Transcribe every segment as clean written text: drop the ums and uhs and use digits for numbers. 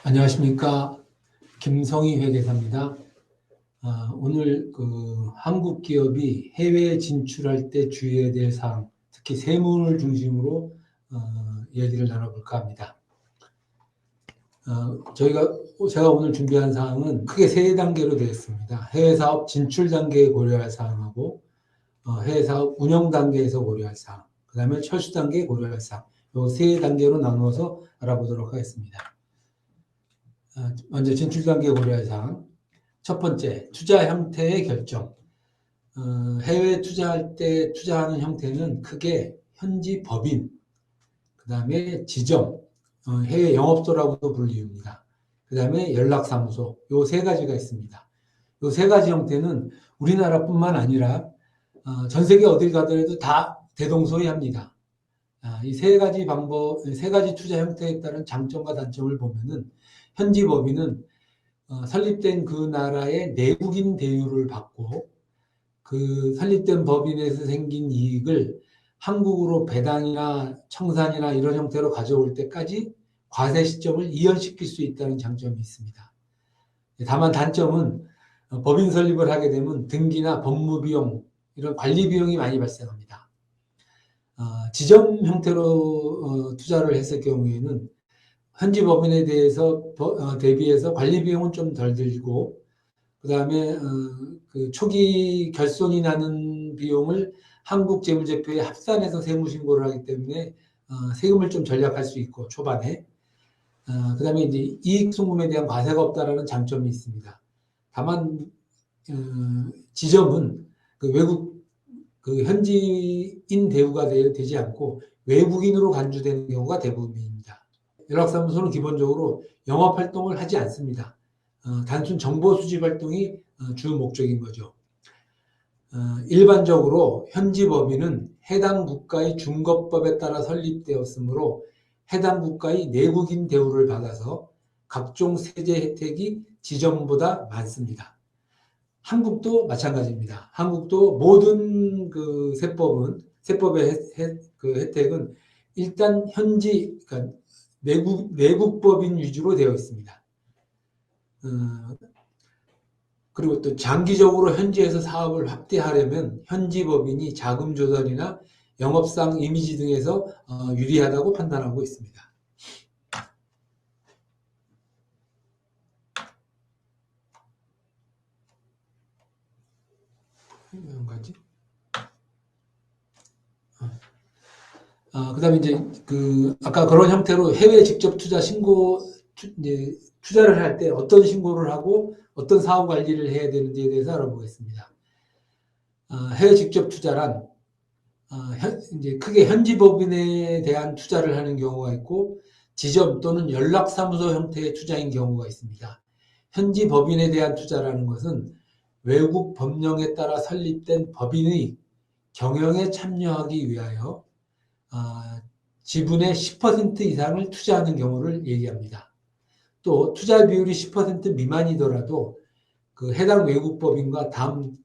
안녕하십니까. 김성희 회계사입니다. 오늘 한국 기업이 해외에 진출할 때 주의해야 될 사항, 특히 세무를 중심으로 얘기를 나눠볼까 합니다. 제가 오늘 준비한 사항은 크게 세 단계로 되어 있습니다. 해외 사업 진출 단계에 고려할 사항하고, 해외 사업 운영 단계에서 고려할 사항, 그 다음에 철수 단계에 고려할 사항, 이 세 단계로 나누어서 알아보도록 하겠습니다. 먼저 진출 단계 고려할 사항. 첫 번째, 투자 형태의 결정. 해외 투자할 때 투자하는 형태는 크게 현지 법인, 그 다음에 지점, 해외 영업소라고도 불립니다. 그 다음에 연락사무소, 요 세 가지가 있습니다. 요 세 가지 형태는 우리나라뿐만 아니라 전 세계 어딜 가더라도 다 대동소이합니다. 이 세 가지 세 가지 투자 형태에 따른 장점과 단점을 보면은 현지 법인은 설립된 그 나라의 내국인 대우를 받고 그 설립된 법인에서 생긴 이익을 한국으로 배당이나 청산이나 이런 형태로 가져올 때까지 과세 시점을 이연시킬 수 있다는 장점이 있습니다. 다만 단점은 법인 설립을 하게 되면 등기나 법무비용, 이런 관리비용이 많이 발생합니다. 지점 형태로 투자를 했을 경우에는 현지 법인에 대비해서 관리비용은 좀 덜 들고, 그 다음에 그 초기 결손이 나는 비용을 한국재무제표에 합산해서 세무신고를 하기 때문에 세금을 좀 절약할 수 있고 초반에, 그 다음에 이제 이익송금에 대한 과세가 없다라는 장점이 있습니다. 다만 지점은 그 외국 그 현지인 대우가 되지 않고 외국인으로 간주되는 경우가 대부분입니다. 연락사무소는 기본적으로 영업활동을 하지 않습니다. 단순 정보 수집 활동이 주 목적인 거죠. 일반적으로 현지 법인은 해당 국가의 중거법에 따라 설립되었으므로 해당 국가의 내국인 대우를 받아서 각종 세제 혜택이 지점보다 많습니다. 한국도 마찬가지입니다. 한국도 모든 그 세법의 그 혜택은 일단 현지, 그러니까 내국 법인 위주로 되어 있습니다. 그리고 또 장기적으로 현지에서 사업을 확대하려면 현지 법인이 자금 조달이나 영업상 이미지 등에서 유리하다고 판단하고 있습니다. 몇 가지? 그 다음에 이제 아까 그런 형태로 해외 직접 투자 이제 투자를 할 때 어떤 신고를 하고 어떤 사업 관리를 해야 되는지에 대해서 알아보겠습니다. 해외 직접 투자란 이제 크게 현지 법인에 대한 투자를 하는 경우가 있고 지점 또는 연락사무소 형태의 투자인 경우가 있습니다. 현지 법인에 대한 투자라는 것은 외국 법령에 따라 설립된 법인의 경영에 참여하기 위하여 지분의 10% 이상을 투자하는 경우를 얘기합니다. 또 투자 비율이 10% 미만이더라도 그 해당 외국 법인과 다음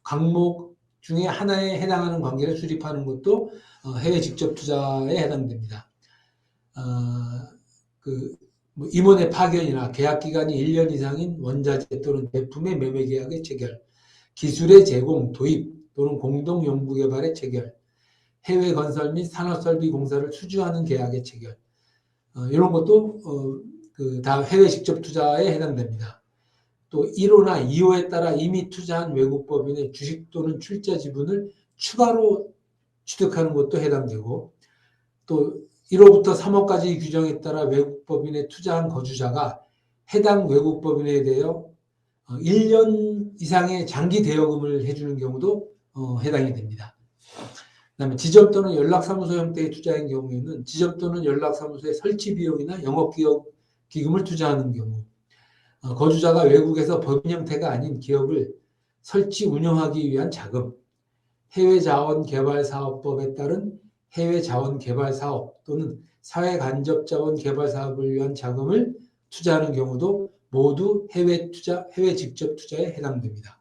항목 중에 하나에 해당하는 관계를 수립하는 것도 해외 직접 투자에 해당됩니다. 뭐 임원의 파견이나 계약 기간이 1년 이상인 원자재 또는 제품의 매매 계약의 체결, 기술의 제공, 도입 또는 공동 연구 개발의 체결, 해외 건설 및 산업설비 공사를 수주하는 계약의 체결, 이런 것도 다 해외 직접 투자에 해당됩니다. 또 1호나 2호에 따라 이미 투자한 외국 법인의 주식 또는 출자 지분을 추가로 취득하는 것도 해당되고, 또 1호부터 3호까지 규정에 따라 외국 법인에 투자한 거주자가 해당 외국 법인에 대하여 1년 이상의 장기 대여금을 해주는 경우도 해당이 됩니다. 그다음에 지점 또는 연락사무소 형태의 투자인 경우에는 지점 또는 연락사무소의 설치 비용이나 영업기금을 투자하는 경우, 거주자가 외국에서 법인 형태가 아닌 기업을 설치 운영하기 위한 자금, 해외자원개발사업법에 따른 해외자원개발사업 또는 사회간접자원개발사업을 위한 자금을 투자하는 경우도 모두 해외 직접 투자에 해당됩니다.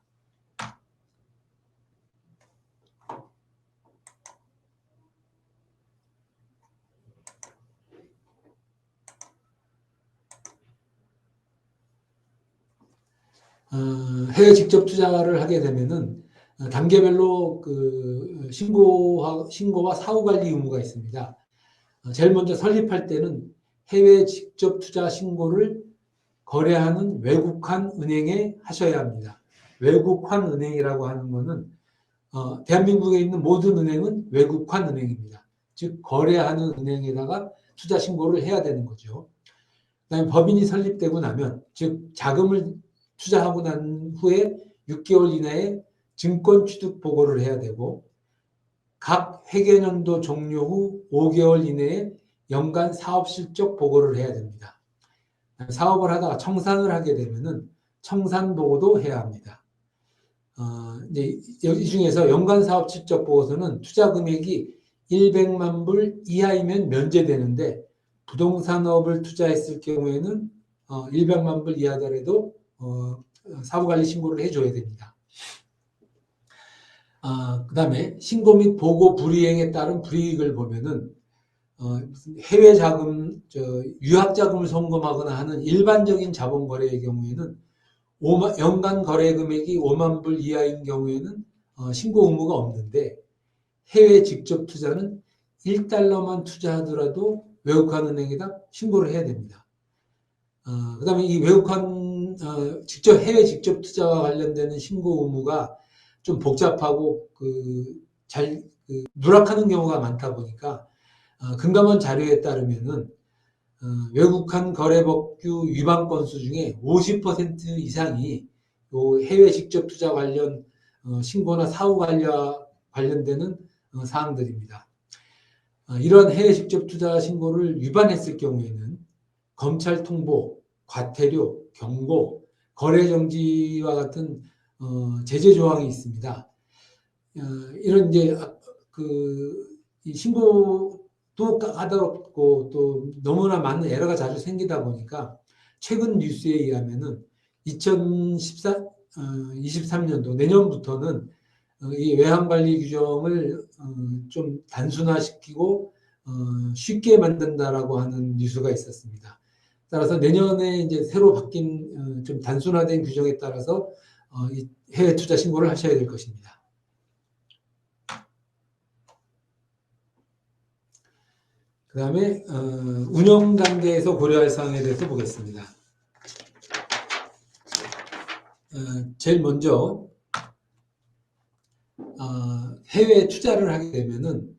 해외 직접 투자를 하게 되면은 단계별로 그 신고와 사후 관리 의무가 있습니다. 제일 먼저 설립할 때는 해외 직접 투자 신고를 거래하는 외국환 은행에 하셔야 합니다. 외국환 은행이라고 하는 것은 대한민국에 있는 모든 은행은 외국환 은행입니다. 즉 거래하는 은행에다가 투자 신고를 해야 되는 거죠. 그다음에 법인이 설립되고 나면, 즉 자금을 투자하고 난 후에 6개월 이내에 증권 취득 보고를 해야 되고, 각 회계연도 종료 후 5개월 이내에 연간 사업 실적 보고를 해야 됩니다. 사업을 하다가 청산을 하게 되면은 청산 보고도 해야 합니다. 이제 이 중에서 연간 사업 실적 보고서는 투자 금액이 100만 불 이하이면 면제되는데, 부동산업을 투자했을 경우에는 100만 불 이하더라도 사후관리 신고를 해줘야 됩니다. 그 다음에 신고 및 보고 불이행에 따른 불이익을 보면은 해외 자금, 유학 자금을 송금하거나 하는 일반적인 자본 거래의 경우에는 연간 거래 금액이 5만 불 이하인 경우에는 신고 의무가 없는데, 해외 직접 투자는 1달러만 투자하더라도 외국환 은행에다 신고를 해야 됩니다. 그 다음에 이 외국환 해외 직접 투자와 관련되는 신고 의무가 좀 복잡하고 누락하는 경우가 많다 보니까 금감원 자료에 따르면은 외국환 거래법규 위반 건수 중에 50% 이상이 해외 직접 투자 관련 신고나 사후 관리와 관련되는 사항들입니다. 이런 해외 직접 투자 신고를 위반했을 경우에는 검찰 통보, 과태료, 경고, 거래 정지와 같은 제재 조항이 있습니다. 이런 이제 이 신고도 까다롭고 또 너무나 많은 에러가 자주 생기다 보니까 최근 뉴스에 의하면은 2023년도 내년부터는 이 외환관리 규정을 좀 단순화시키고 쉽게 만든다라고 하는 뉴스가 있었습니다. 따라서 내년에 이제 새로 바뀐 좀 단순화된 규정에 따라서 이 해외 투자 신고를 하셔야 될 것입니다. 그 다음에 운영 단계에서 고려할 사항에 대해서 보겠습니다. 제일 먼저 해외 투자를 하게 되면은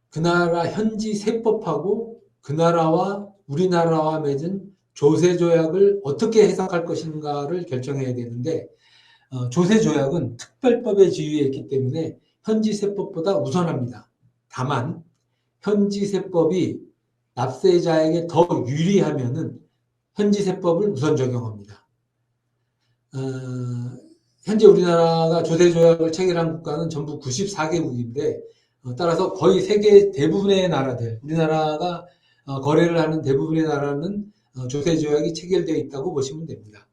그 나라 현지 세법하고 그 나라와 우리나라와 맺은 조세 조약을 어떻게 해석할 것인가를 결정해야 되는데, 조세 조약은 특별법에 지위에 있기 때문에 현지 세법보다 우선합니다. 다만 현지 세법이 납세자에게 더 유리하면은 현지 세법을 우선 적용합니다. 현재 우리나라가 조세 조약을 체결한 국가는 전부 94개국인데, 따라서 거의 세계 대부분의 나라들, 우리나라가 거래를 하는 대부분의 나라는 조세 조약이 체결되어 있다고 보시면 됩니다.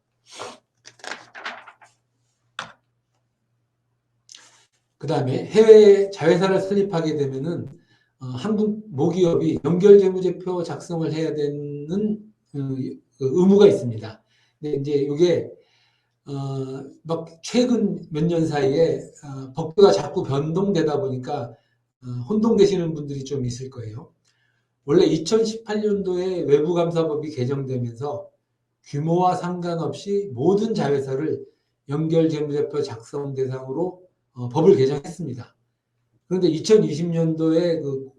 그 다음에 해외 자회사를 설립하게 되면은 한국 모기업이 연결재무제표 작성을 해야 되는 의무가 있습니다. 근데 이제 이게 막 최근 몇 년 사이에 법규가 자꾸 변동되다 보니까 혼동되시는 분들이 좀 있을 거예요. 원래 2018년도에 외부감사법이 개정되면서 규모와 상관없이 모든 자회사를 연결재무제표 작성 대상으로 법을 개정했습니다. 그런데 2020년도에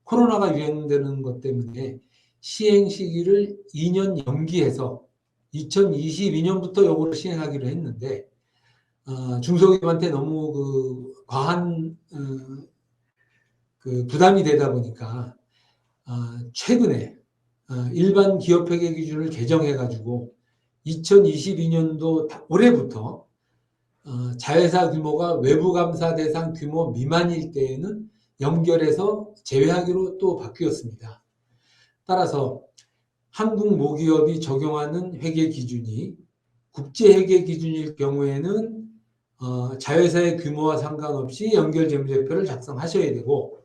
코로나가 유행되는 것 때문에 시행 시기를 2년 연기해서 2022년부터 요거를 시행하기로 했는데, 중소기업한테 너무 과한 부담이 되다 보니까 최근에 일반 기업회계 기준을 개정해가지고 2022년도 올해부터 자회사 규모가 외부감사 대상 규모 미만일 때에는 연결해서 제외하기로 또 바뀌었습니다. 따라서 한국 모기업이 적용하는 회계 기준이 국제회계 기준일 경우에는 자회사의 규모와 상관없이 연결재무제표를 작성하셔야 되고,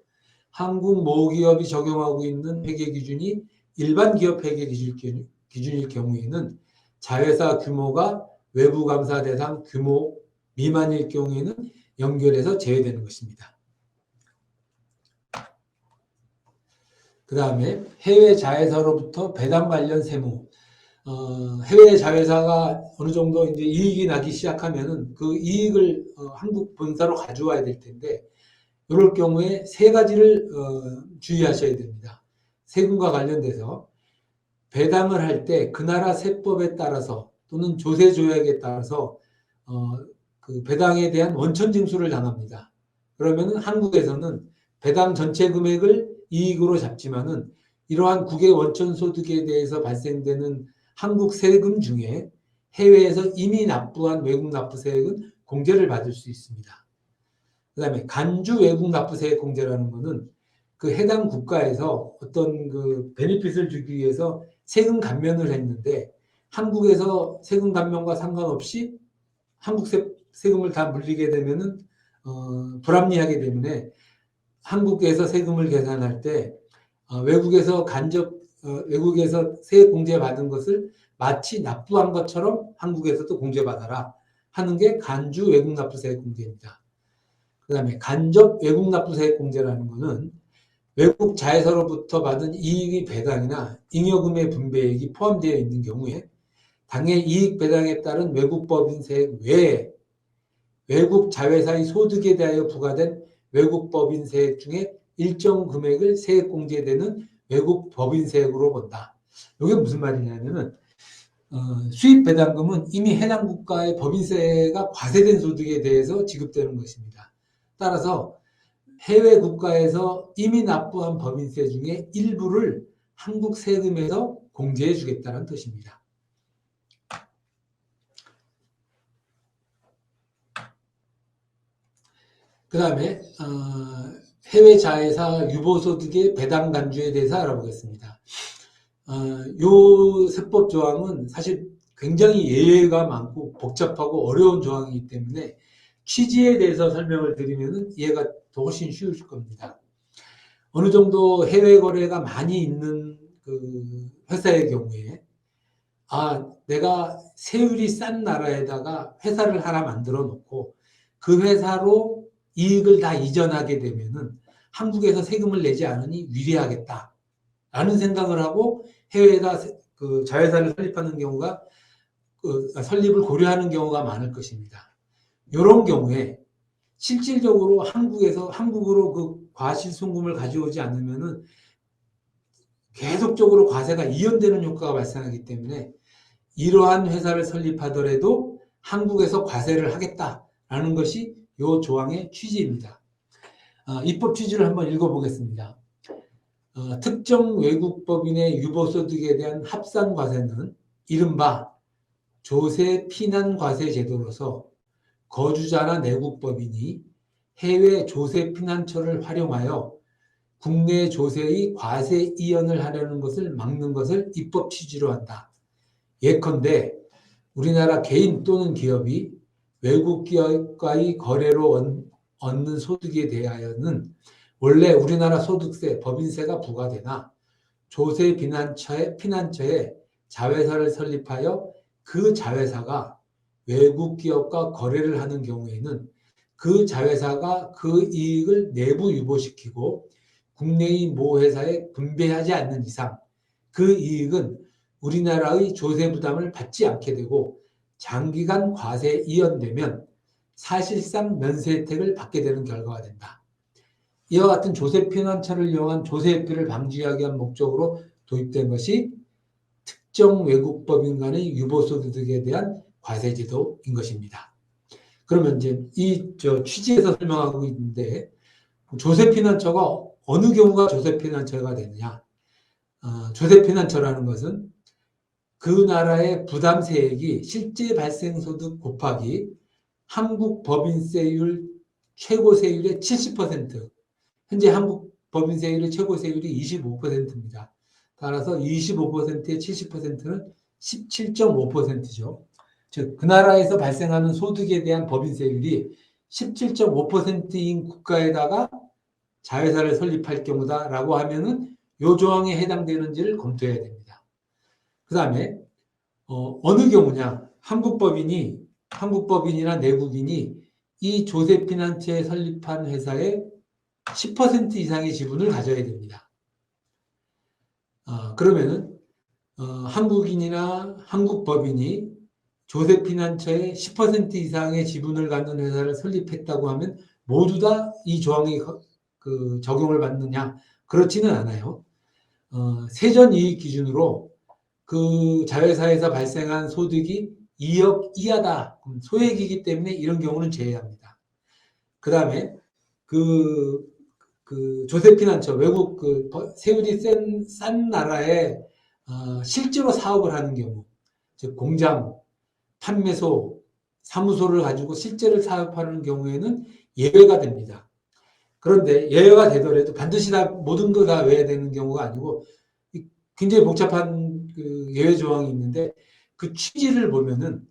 한국 모기업이 적용하고 있는 회계 기준이 일반 기업 회계 기준일 경우에는 자회사 규모가 외부 감사 대상 규모 미만일 경우에는 연결해서 제외되는 것입니다. 그 다음에 해외 자회사로부터 배당 관련 세무. 해외 자회사가 어느 정도 이제 이익이 나기 시작하면은 그 이익을 한국 본사로 가져와야 될 텐데, 이럴 경우에 세 가지를 주의하셔야 됩니다. 세금과 관련돼서 배당을 할 때 그 나라 세법에 따라서 또는 조세 조약에 따라서 그 배당에 대한 원천 징수를 당합니다. 그러면은 한국에서는 배당 전체 금액을 이익으로 잡지만은 이러한 국외 원천 소득에 대해서 발생되는 한국 세금 중에 해외에서 이미 납부한 외국 납부세액은 공제를 받을 수 있습니다. 그 다음에 간주 외국 납부세액 공제라는 것은 그 해당 국가에서 어떤 그 베니핏을 주기 위해서 세금 감면을 했는데 한국에서 세금 감면과 상관없이 한국 세금을 다 물리게 되면은 불합리하기 때문에 한국에서 세금을 계산할 때 외국에서 외국에서 세액 공제 받은 것을 마치 납부한 것처럼 한국에서도 공제받아라 하는 게 간주 외국 납부세액 공제입니다. 그 다음에 간접 외국 납부세액 공제라는 것은 외국 자회사로부터 받은 이익의 배당이나 잉여금의 분배액이 포함되어 있는 경우에 당해 이익 배당에 따른 외국 법인세액 외에 외국 자회사의 소득에 대하여 부과된 외국 법인세액 중에 일정 금액을 세액 공제되는 외국 법인세액으로 본다. 이게 무슨 말이냐면은 수입 배당금은 이미 해당 국가의 법인세가 과세된 소득에 대해서 지급되는 것입니다. 따라서 해외 국가에서 이미 납부한 법인세 중에 일부를 한국 세금에서 공제해 주겠다는 뜻입니다. 그 다음에 해외 자회사 유보소득의 배당 간주에 대해서 알아보겠습니다. 이 세법 조항은 사실 굉장히 예외가 많고 복잡하고 어려운 조항이기 때문에 취지에 대해서 설명을 드리면 이해가 더 훨씬 쉬울 겁니다. 어느 정도 해외 거래가 많이 있는 그 회사의 경우에 내가 세율이 싼 나라에다가 회사를 하나 만들어 놓고 그 회사로 이익을 다 이전하게 되면은 한국에서 세금을 내지 않으니 유리하겠다 라는 생각을 하고 해외에다 그 자회사를 설립하는 경우가 설립을 고려하는 경우가 많을 것입니다. 이런 경우에 실질적으로 한국으로 그 과실송금을 가져오지 않으면은 계속적으로 과세가 이연되는 효과가 발생하기 때문에 이러한 회사를 설립하더라도 한국에서 과세를 하겠다라는 것이 이 조항의 취지입니다. 입법 취지를 한번 읽어보겠습니다. 특정 외국 법인의 유보소득에 대한 합산과세는 이른바 조세 피난과세 제도로서 거주자나 내국 법인이 해외 조세 피난처를 활용하여 국내 조세의 과세 이연을 하려는 것을 막는 것을 입법 취지로 한다. 예컨대 우리나라 개인 또는 기업이 외국 기업과의 거래로 얻는 소득에 대하여는 원래 우리나라 소득세, 법인세가 부과되나 조세 피난처에 자회사를 설립하여 그 자회사가 외국 기업과 거래를 하는 경우에는 그 자회사가 그 이익을 내부 유보시키고 국내의 모 회사에 분배하지 않는 이상 그 이익은 우리나라의 조세 부담을 받지 않게 되고 장기간 과세에 이연되면 사실상 면세 혜택을 받게 되는 결과가 된다. 이와 같은 조세 피난처를 이용한 조세 회피를 방지하기 위한 목적으로 도입된 것이 특정 외국 법인 간의 유보소득에 대한 과세 제도인 것입니다. 그러면 이제 취지에서 설명하고 있는데 조세 피난처가 어느 경우가 조세 피난처가 되느냐? 조세 피난처라는 것은 그 나라의 부담세액이 실제 발생 소득 곱하기 한국 법인세율 최고세율의 70%, 현재 한국 법인세율의 최고세율이 25%입니다. 따라서 25%의 70%는 17.5%죠. 즉, 그 나라에서 발생하는 소득에 대한 법인세율이 17.5%인 국가에다가 자회사를 설립할 경우다라고 하면은 이 조항에 해당되는지를 검토해야 됩니다. 그 다음에 어느 경우냐? 한국법인이나 내국인이 이 조세피난처에 설립한 회사의 10% 이상의 지분을 가져야 됩니다. 그러면은 한국인이나 한국법인이 조세피난처에 10% 이상의 지분을 갖는 회사를 설립했다고 하면 모두 다 이 조항이 적용을 받느냐? 그렇지는 않아요. 세전이익 기준으로 그 자회사에서 발생한 소득이 2억 이하다. 소액이기 때문에 이런 경우는 제외합니다. 그 다음에 그 조세피난처, 외국 세율이 싼 나라에 실제로 사업을 하는 경우, 즉 공장, 판매소, 사무소를 가지고 실제로 사업하는 경우에는 예외가 됩니다. 그런데 예외가 되더라도 반드시 다 모든 거 다 외야 되는 경우가 아니고 굉장히 복잡한 예외 조항이 있는데 그 취지를 보면은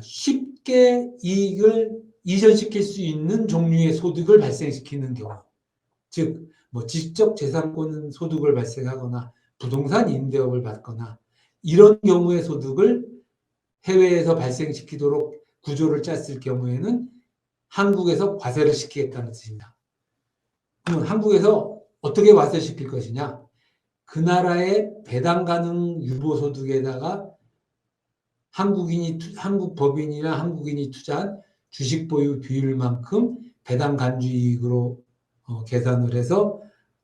쉽게 이익을 이전시킬 수 있는 종류의 소득을 발생시키는 경우, 즉 뭐 지적 재산권 소득을 발생하거나 부동산 임대업을 받거나 이런 경우의 소득을 해외에서 발생시키도록 구조를 짰을 경우에는 한국에서 과세를 시키겠다는 뜻입니다. 그러면 한국에서 어떻게 과세시킬 것이냐? 그 나라의 배당 가능 유보소득에다가 한국 법인이나 한국인이 투자한 주식 보유 비율만큼 배당 간주이익으로 계산을 해서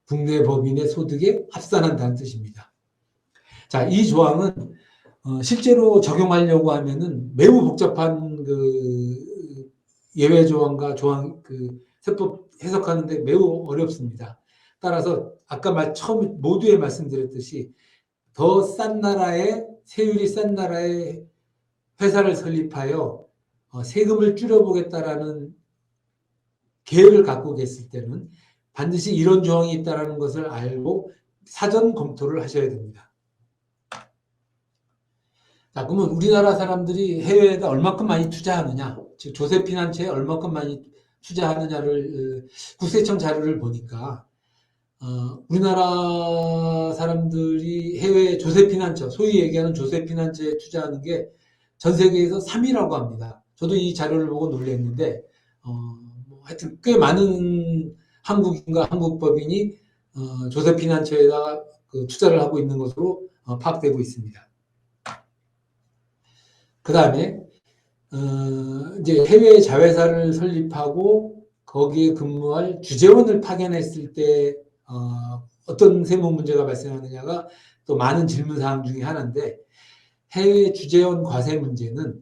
국내 법인의 소득에 합산한다는 뜻입니다. 자, 이 조항은 실제로 적용하려고 하면은 매우 복잡한 예외 조항과 조항 세법 해석하는데 매우 어렵습니다. 따라서 아까 처음 모두에 말씀드렸듯이 더 싼 나라에 세율이 싼 나라에 회사를 설립하여 세금을 줄여보겠다라는 계획을 갖고 계실 때는 반드시 이런 조항이 있다는 것을 알고 사전 검토를 하셔야 됩니다. 자, 그러면 우리나라 사람들이 해외에다 얼마큼 많이 투자하느냐, 즉 조세피난처에 얼마큼 많이 투자하느냐를 국세청 자료를 보니까 우리나라 사람들이 해외 조세피난처, 소위 얘기하는 조세피난처에 투자하는 게 전 세계에서 3위라고 합니다. 저도 이 자료를 보고 놀랐는데 하여튼 꽤 많은 한국인과 한국법인이 조세피난처에다가 투자를 하고 있는 것으로 파악되고 있습니다. 그 다음에 이제 해외 자회사를 설립하고 거기에 근무할 주재원을 파견했을 때 어떤 세무 문제가 발생하느냐가 또 많은 질문 사항 중에 하나인데, 해외 주재원 과세 문제는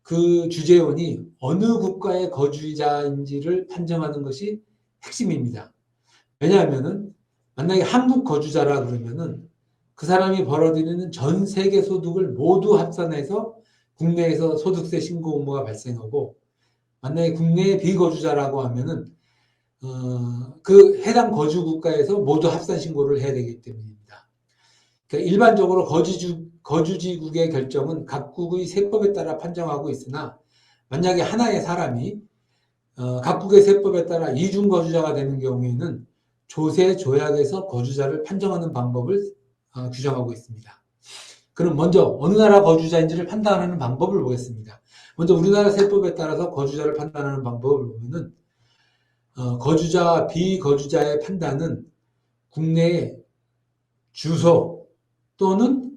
그 주재원이 어느 국가의 거주자인지를 판정하는 것이 핵심입니다. 왜냐하면은 만약에 한국 거주자라 그러면은 그 사람이 벌어들이는 전 세계 소득을 모두 합산해서 국내에서 소득세 신고 의무가 발생하고, 만약에 국내에 비거주자라고 하면은 그 해당 거주 국가에서 모두 합산 신고를 해야 되기 때문입니다. 그러니까 일반적으로 거주지국의 결정은 각국의 세법에 따라 판정하고 있으나, 만약에 하나의 사람이 각국의 세법에 따라 이중 거주자가 되는 경우에는 조세 조약에서 거주자를 판정하는 방법을 규정하고 있습니다. 그럼 먼저 어느 나라 거주자인지를 판단하는 방법을 보겠습니다. 먼저 우리나라 세법에 따라서 거주자를 판단하는 방법을 보면은 거주자와 비거주자의 판단은 국내에 주소 또는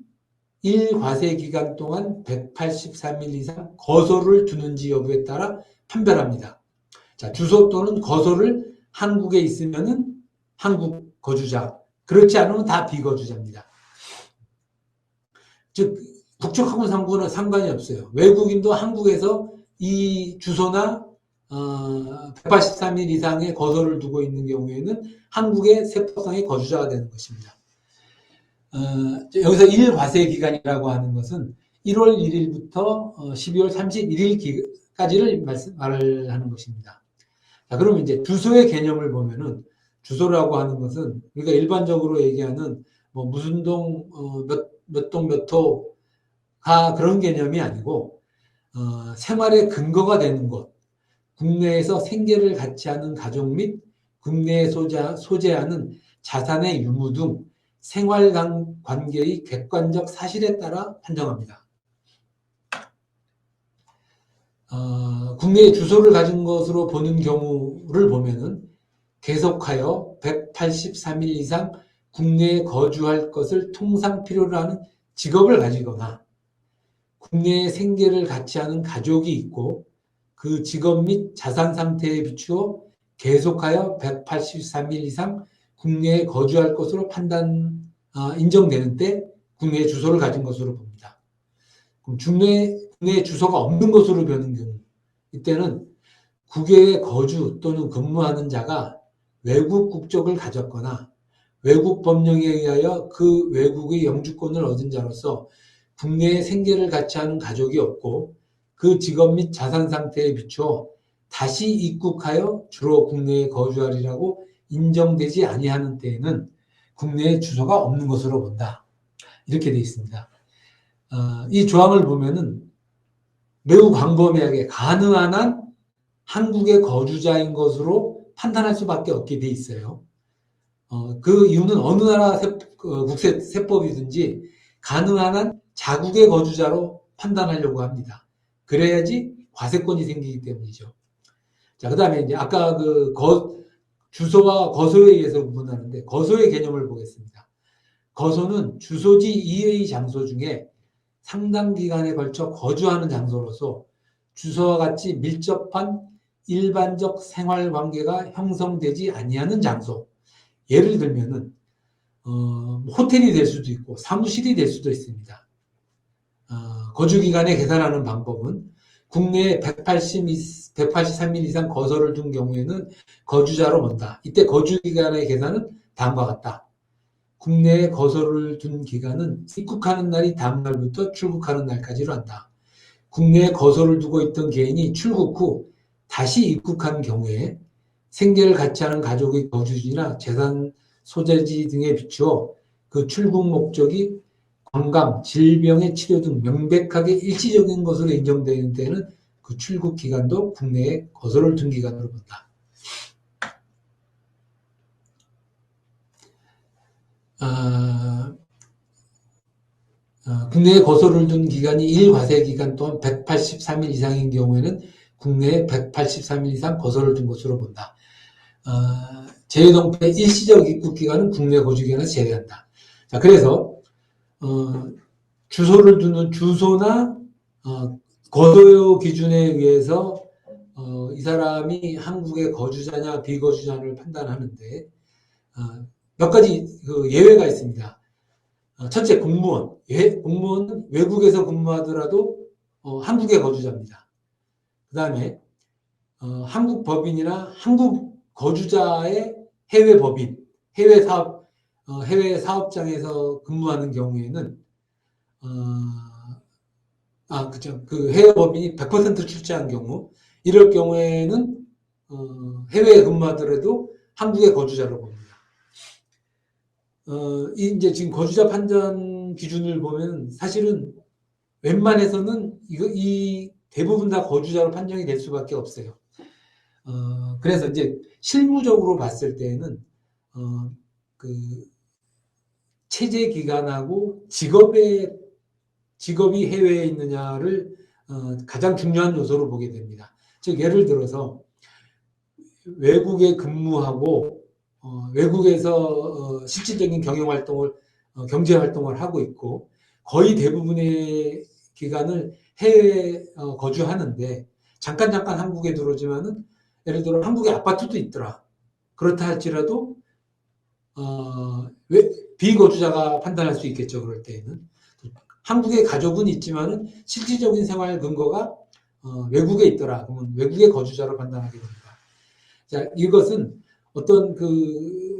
1과세 기간 동안 183일 이상 거소를 두는지 여부에 따라 판별합니다. 자, 주소 또는 거소를 한국에 있으면은 한국 거주자, 그렇지 않으면 다 비거주자입니다. 즉 국적하고는 상관이 없어요. 외국인도 한국에서 이 주소나 183일 이상의 거소를 두고 있는 경우에는 한국의 세법상의 거주자가 되는 것입니다. 여기서 1과세 기간이라고 하는 것은 1월 1일부터 12월 31일까지를 말을 하는 것입니다. 자, 그러면 이제 주소의 개념을 보면은, 주소라고 하는 것은 우리가 일반적으로 얘기하는 뭐 무슨 동, 몇 동 몇 호가 그런 개념이 아니고 생활의 근거가 되는 곳, 국내에서 생계를 같이 하는 가족 및 국내에 소재하는 자산의 유무 등 생활 관계의 객관적 사실에 따라 판정합니다. 국내에 주소를 가진 것으로 보는 경우를 보면은 계속하여 183일 이상 국내에 거주할 것을 통상 필요로 하는 직업을 가지거나 국내에 생계를 같이 하는 가족이 있고 그 직업 및 자산 상태에 비추어 계속하여 183일 이상 국내에 거주할 것으로 인정되는 때 국내에 주소를 가진 것으로 봅니다. 그럼 국내에 주소가 없는 것으로 보는 경우, 이때는 국외에 거주 또는 근무하는 자가 외국 국적을 가졌거나 외국 법령에 의하여 그 외국의 영주권을 얻은 자로서 국내에 생계를 같이 하는 가족이 없고 그 직업 및 자산 상태에 비추어 다시 입국하여 주로 국내에 거주하리라고 인정되지 아니하는 때에는 국내에 주소가 없는 것으로 본다. 이렇게 되어 있습니다. 이 조항을 보면은 매우 광범위하게 가능한 한 한국의 거주자인 것으로 판단할 수밖에 없게 돼 있어요. 그 이유는 어느 나라 국세 세법이든지 가능한 한 자국의 거주자로 판단하려고 합니다. 그래야지 과세권이 생기기 때문이죠. 자, 그 다음에 이제 아까 주소와 거소에 의해서 구분하는데 거소의 개념을 보겠습니다. 거소는 주소지 이외의 장소 중에 상당 기간에 걸쳐 거주하는 장소로서 주소와 같이 밀접한 일반적 생활 관계가 형성되지 아니하는 장소. 예를 들면은 호텔이 될 수도 있고 사무실이 될 수도 있습니다. 거주 기간에 계산하는 방법은 국내에 183일 이상 거소를 둔 경우에는 거주자로 본다. 이때 거주 기간의 계산은 다음과 같다. 국내에 거소를 둔 기간은 입국하는 날이 다음 날부터 출국하는 날까지로 한다. 국내에 거소를 두고 있던 개인이 출국 후 다시 입국한 경우에 생계를 같이 하는 가족의 거주지나 재산 소재지 등에 비추어 그 출국 목적이 관광, 질병의 치료 등 명백하게 일시적인 것으로 인정되는 때는 그 출국 기간도 국내에 거소를 둔 기간으로 본다. 국내에 거소를 둔 기간이 1과세 기간 또한 183일 이상인 경우에는 국내에 183일 이상 거소를 둔 것으로 본다. 재외동포의 일시적 입국 기간은 국내 거주 기간에서 제외한다. 자, 그래서 주소를 두는 주소나 거소 기준에 의해서 이 사람이 한국의 거주자냐 비거주자를 판단하는데 몇 가지 예외가 있습니다. 첫째, 공무원. 공무원은 외국에서 근무하더라도 한국의 거주자입니다. 그 다음에 한국 법인이나 한국 거주자의 해외 법인, 해외 사업장에서 근무하는 경우에는 그죠. 그 해외 법인이 100% 출제한 경우, 이럴 경우에는 해외에 근무하더라도 한국의 거주자로 봅니다. 이제 지금 거주자 판정 기준을 보면 사실은 웬만해서는 이 대부분 다 거주자로 판정이 될 수밖에 없어요. 그래서 이제 실무적으로 봤을 때는 그 체제 기간하고 직업이 해외에 있느냐를 가장 중요한 요소로 보게 됩니다. 즉 예를 들어서 외국에 근무하고 외국에서 실질적인 경제 활동을 하고 있고 거의 대부분의 기간을 해외에 거주하는데 잠깐 한국에 들어오지만은 예를 들어 한국에 아파트도 있더라. 그렇다 할지라도 비거주자가 판단할 수 있겠죠. 그럴 때에는 한국에 가족은 있지만은 실질적인 생활 근거가 외국에 있더라. 그러면 외국의 거주자로 판단하게 됩니다. 자, 이것은 어떤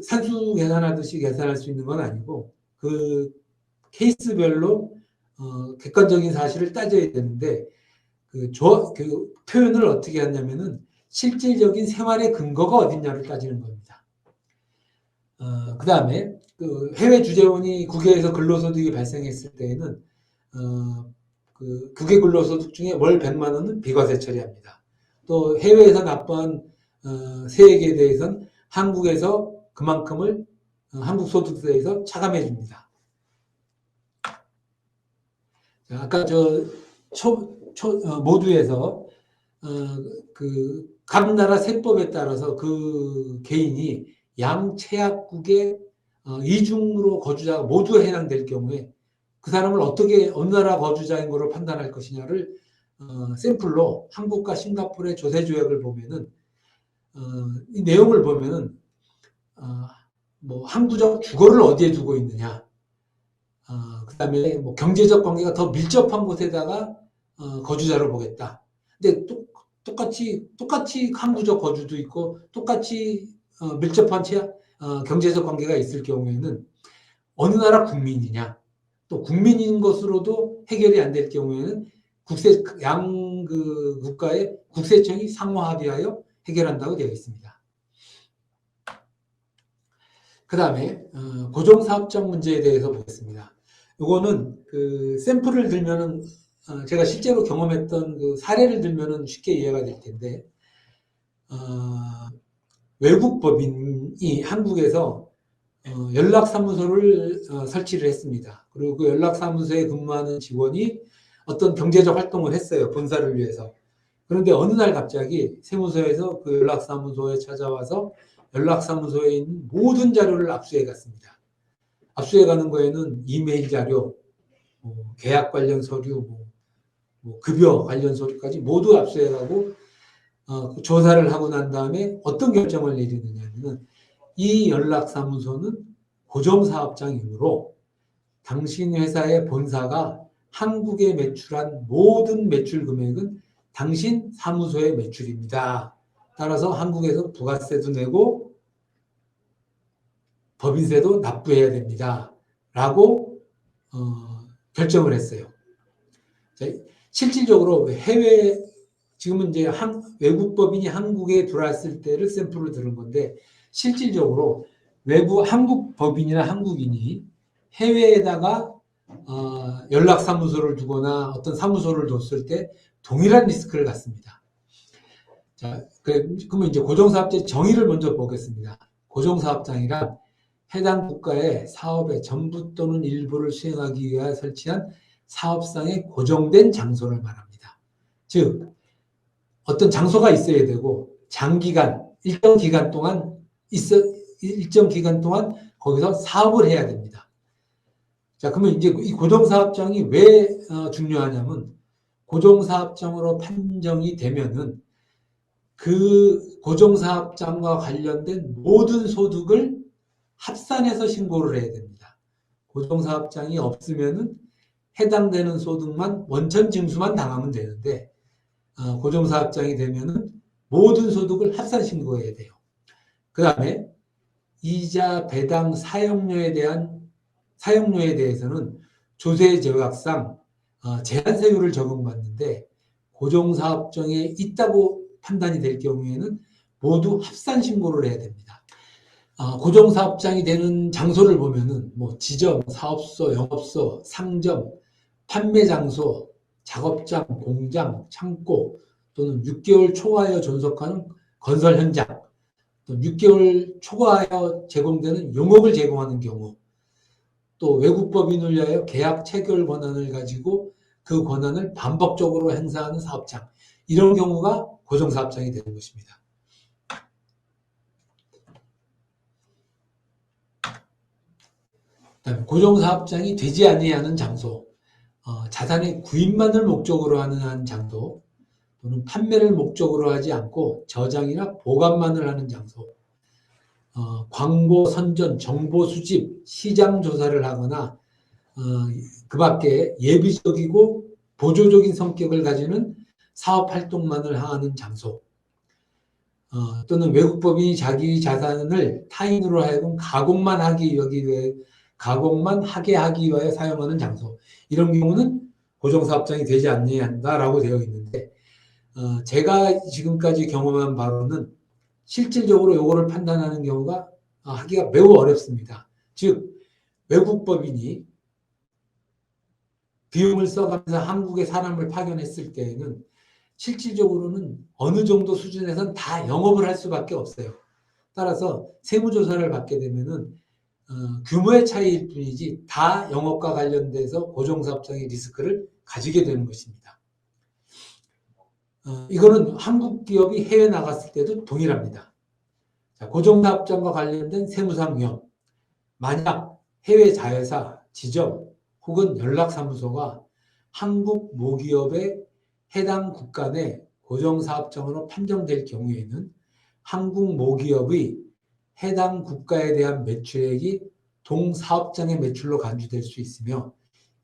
산수 계산하듯이 계산할 수 있는 건 아니고 그 케이스별로 객관적인 사실을 따져야 되는데 그 표현을 어떻게 하냐면은 실질적인 생활의 근거가 어딨냐를 따지는 겁니다. 그 다음에 해외 주재원이 국외에서 근로소득이 발생했을 때에는 국외 근로소득 중에 월 100만 원은 비과세 처리합니다. 또 해외에서 납부한 세액에 대해서는 한국에서 그만큼을 한국 소득세에서 차감해 줍니다. 아까 모두에서 각 나라 세법에 따라서 그 개인이 양체약국의 이중으로 거주자가 모두 해당될 경우에 그 사람을 어떻게 어느 나라 거주자인 것으로 판단할 것이냐를 샘플로 한국과 싱가포르의 조세 조약을 보면은 이 내용을 보면은 뭐 항구적 주거를 어디에 두고 있느냐, 그다음에 뭐 경제적 관계가 더 밀접한 곳에다가 거주자로 보겠다. 근데 똑같이 항구적 거주도 있고 똑같이 밀접한 경제적 관계가 있을 경우에는 어느 나라 국민이냐, 또 국민인 것으로도 해결이 안 될 경우에는 그 국가의 국세청이 상호 합의하여 해결한다고 되어 있습니다. 그 다음에 고정사업장 문제에 대해서 보겠습니다. 이거는 그 샘플을 들면은 제가 실제로 경험했던 그 사례를 들면은 쉽게 이해가 될 텐데, 외국 법인이 한국에서 연락사무소를 설치를 했습니다. 그리고 그 연락사무소에 근무하는 직원이 어떤 경제적 활동을 했어요. 본사를 위해서. 그런데 어느 날 갑자기 세무서에서 그 연락사무소에 찾아와서 연락사무소에 있는 모든 자료를 압수해 갔습니다. 압수해 가는 거에는 이메일 자료, 계약 관련 서류, 급여 관련 서류까지 모두 압수해 가고 조사를 하고 난 다음에 어떤 결정을 내리느냐면, 이 연락사무소는 고정사업장이므로 당신 회사의 본사가 한국에 매출한 모든 매출 금액은 당신 사무소의 매출입니다. 따라서 한국에서 부가세도 내고 법인세도 납부해야 됩니다. 라고 결정을 했어요. 실질적으로 지금은 이제 외국 법인이 한국에 들어왔을 때를 샘플을 들은 건데, 실질적으로 한국 법인이나 한국인이 해외에다가 연락사무소를 두거나 어떤 사무소를 뒀을 때 동일한 리스크를 갖습니다. 자, 그러면 이제 고정사업자 정의를 먼저 보겠습니다. 고정사업장이란 해당 국가의 사업의 전부 또는 일부를 수행하기 위해 설치한 사업상의 고정된 장소를 말합니다. 즉, 어떤 장소가 있어야 되고 장기간, 일정 기간 동안 거기서 사업을 해야 됩니다. 자, 그러면 이제 이 고정사업장이 왜 중요하냐면, 고정사업장으로 판정이 되면은 그 고정사업장과 관련된 모든 소득을 합산해서 신고를 해야 됩니다. 고정사업장이 없으면은 해당되는 소득만 원천징수만 당하면 되는데, 고정사업장이 되면은 모든 소득을 합산 신고해야 돼요. 그 다음에 이자, 배당, 사용료에 대해서는 조세조약상 제한세율을 적용받는데, 고정사업장에 있다고 판단이 될 경우에는 모두 합산 신고를 해야 됩니다. 고정사업장이 되는 장소를 보면은 뭐 지점, 사업소, 영업소, 상점, 판매장소, 작업장, 공장, 창고, 또는 6개월 초과하여 존속하는 건설 현장, 또 6개월 초과하여 제공되는 용역을 제공하는 경우, 또 외국 법인을 위하여 계약 체결 권한을 가지고 그 권한을 반복적으로 행사하는 사업장, 이런 경우가 고정사업장이 되는 것입니다. 그다음에 고정사업장이 되지 아니하는 장소, 자산의 구입만을 목적으로 하는 장소, 또는 판매를 목적으로 하지 않고 저장이나 보관만을 하는 장소, 광고 선전, 정보 수집, 시장 조사를 하거나 그 밖에 예비적이고 보조적인 성격을 가지는 사업 활동만을 하는 장소, 또는 외국 법인이 자기 자산을 타인으로 하여금 가공만 하게 하기 위하여 사용하는 장소, 이런 경우는 고정사업장이 되지 않는다라고 되어 있는데, 제가 지금까지 경험한 바로는 실질적으로 이거를 판단하는 경우가 하기가 매우 어렵습니다. 즉, 외국 법인이 비용을 써가면서 한국에 사람을 파견했을 때에는 실질적으로는 어느 정도 수준에서는 다 영업을 할 수밖에 없어요. 따라서 세무조사를 받게 되면은 규모의 차이일 뿐이지 다 영업과 관련돼서 고정사업장의 리스크를 가지게 되는 것입니다. 이거는 한국 기업이 해외 나갔을 때도 동일합니다. 자, 고정사업장과 관련된 세무상 위험. 만약 해외 자회사, 지점 혹은 연락사무소가 한국 모기업의 해당 국가 내 고정사업장으로 판정될 경우에는 한국 모기업의 해당 국가에 대한 매출액이 동사업장의 매출로 간주될 수 있으며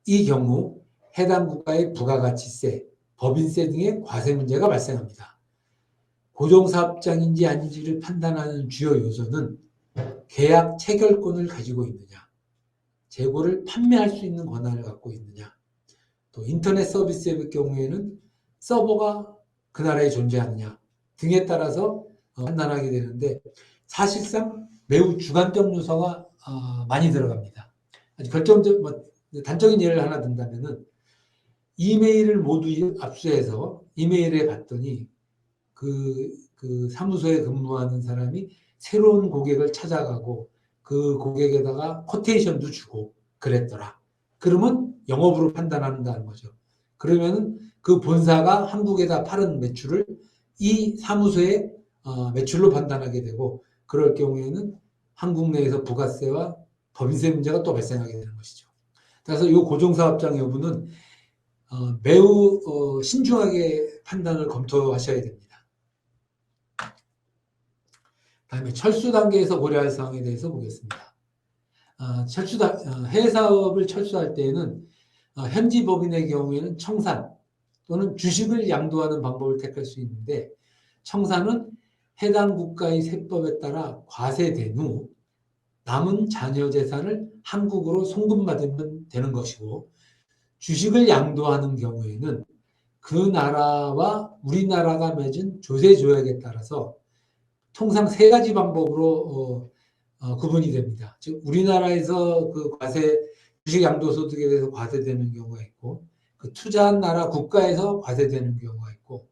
이 경우 해당 국가의 부가가치세, 법인세 등의 과세 문제가 발생합니다. 고정사업장인지 아닌지를 판단하는 주요 요소는 계약 체결권을 가지고 있느냐, 재고를 판매할 수 있는 권한을 갖고 있느냐, 또 인터넷 서비스의 경우에는 서버가 그 나라에 존재하느냐 등에 따라서 판단하게 되는데 사실상 매우 주관적 요소가 많이 들어갑니다. 아주 단적인 예를 하나 든다면은 이메일을 모두 압수해서 이메일에 봤더니 그 사무소에 근무하는 사람이 새로운 고객을 찾아가고 그 고객에다가 코테이션도 주고 그랬더라. 그러면 영업으로 판단한다는 거죠. 그러면은 그 본사가 한국에다 팔은 매출을 이 사무소의 매출로 판단하게 되고 그럴 경우에는 한국 내에서 부가세와 법인세 문제가 또 발생하게 되는 것이죠. 그래서 이 고정사업장 여부는 매우 신중하게 판단을 검토하셔야 됩니다. 다음에 철수 단계에서 고려할 사항에 대해서 보겠습니다. 해외 사업을 철수할 때에는 현지 법인의 경우에는 청산 또는 주식을 양도하는 방법을 택할 수 있는데 청산은 해당 국가의 세법에 따라 과세된 후 남은 잔여 재산을 한국으로 송금받으면 되는 것이고 주식을 양도하는 경우에는 그 나라와 우리나라가 맺은 조세 조약에 따라서 통상 세 가지 방법으로 구분이 됩니다. 즉 우리나라에서 그 주식 양도소득에 대해서 과세되는 경우가 있고 그 투자한 나라 국가에서 과세되는 경우가 있고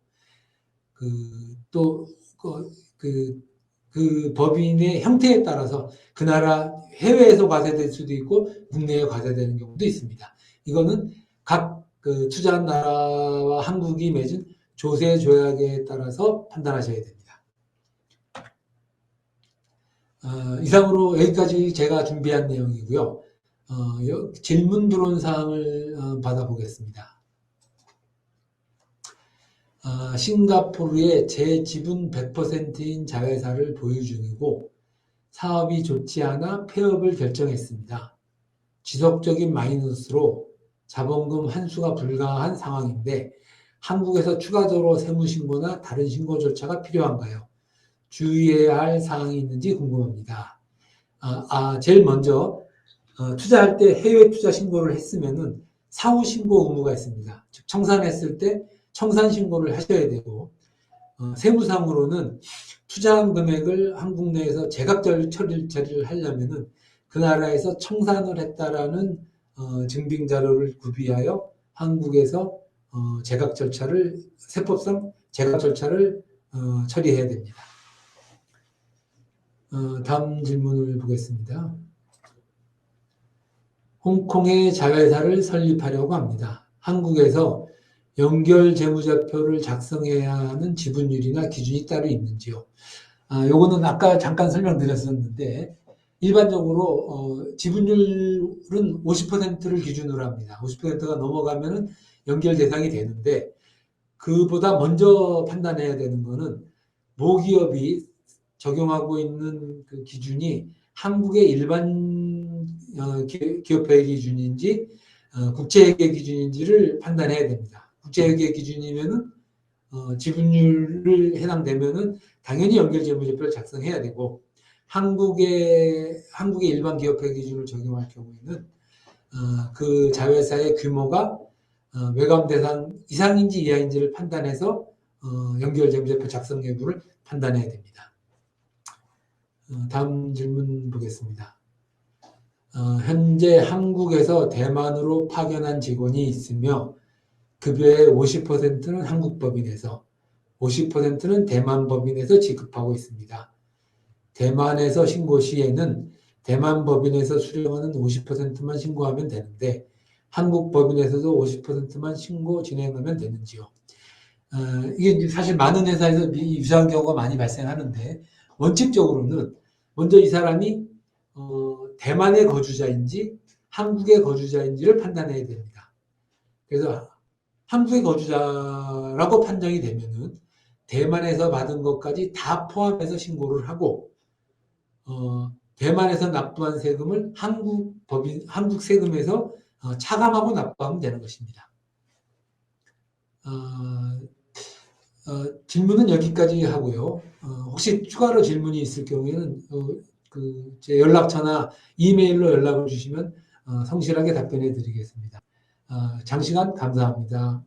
그 법인의 형태에 따라서 그 나라 해외에서 과세될 수도 있고 국내에 과세되는 경우도 있습니다. 이거는 각 그 투자한 나라와 한국이 맺은 조세 조약에 따라서 판단하셔야 됩니다. 이상으로 여기까지 제가 준비한 내용이고요. 질문 들어온 사항을 받아보겠습니다. 싱가포르에 제 지분 100%인 자회사를 보유 중이고 사업이 좋지 않아 폐업을 결정했습니다. 지속적인 마이너스로 자본금 환수가 불가한 상황인데 한국에서 추가적으로 세무신고나 다른 신고 절차가 필요한가요? 주의해야 할 사항이 있는지 궁금합니다. 제일 먼저 투자할 때 해외 투자 신고를 했으면은 사후 신고 의무가 있습니다. 즉 청산했을 때 청산 신고를 하셔야 되고 세무상으로는 투자한 금액을 한국 내에서 재갑 처리를 하려면은 그 나라에서 청산을 했다라는 증빙 자료를 구비하여 한국에서 세법상 재갑 절차를 처리해야 됩니다. 다음 질문을 보겠습니다. 홍콩에 자회사를 설립하려고 합니다. 한국에서 연결 재무제표를 작성해야 하는 지분율이나 기준이 따로 있는지요? 요거는 아까 잠깐 설명드렸었는데 일반적으로 지분율은 50%를 기준으로 합니다. 50%가 넘어가면은 연결 대상이 되는데 그보다 먼저 판단해야 되는 거는 모기업이 적용하고 있는 그 기준이 한국의 일반 기업회 기준인지 국제회계 기준인지를 판단해야 됩니다. 국제회계 기준이면은 지분율을 해당되면은 당연히 연결재무제표를 작성해야 되고 한국의 일반 기업회 기준을 적용할 경우에는 그 자회사의 규모가 외감 대상 이상인지 이하인지를 판단해서 연결재무제표 작성 여부를 판단해야 됩니다. 다음 질문 보겠습니다. 현재 한국에서 대만으로 파견한 직원이 있으며 급여의 50%는 한국 법인에서 50%는 대만 법인에서 지급하고 있습니다. 대만에서 신고 시에는 대만 법인에서 수령하는 50%만 신고하면 되는데 한국 법인에서도 50%만 신고 진행하면 되는지요? 이게 이제 사실 많은 회사에서 유사한 경우가 많이 발생하는데, 원칙적으로는 먼저 이 사람이 대만의 거주자인지 한국의 거주자인지를 판단해야 됩니다. 그래서 한국의 거주자라고 판정이 되면은 대만에서 받은 것까지 다 포함해서 신고를 하고, 대만에서 납부한 세금을 한국 세금에서 차감하고 납부하면 되는 것입니다. 질문은 여기까지 하고요. 혹시 추가로 질문이 있을 경우에는 제 연락처나 이메일로 연락을 주시면 성실하게 답변해 드리겠습니다. 장시간 감사합니다.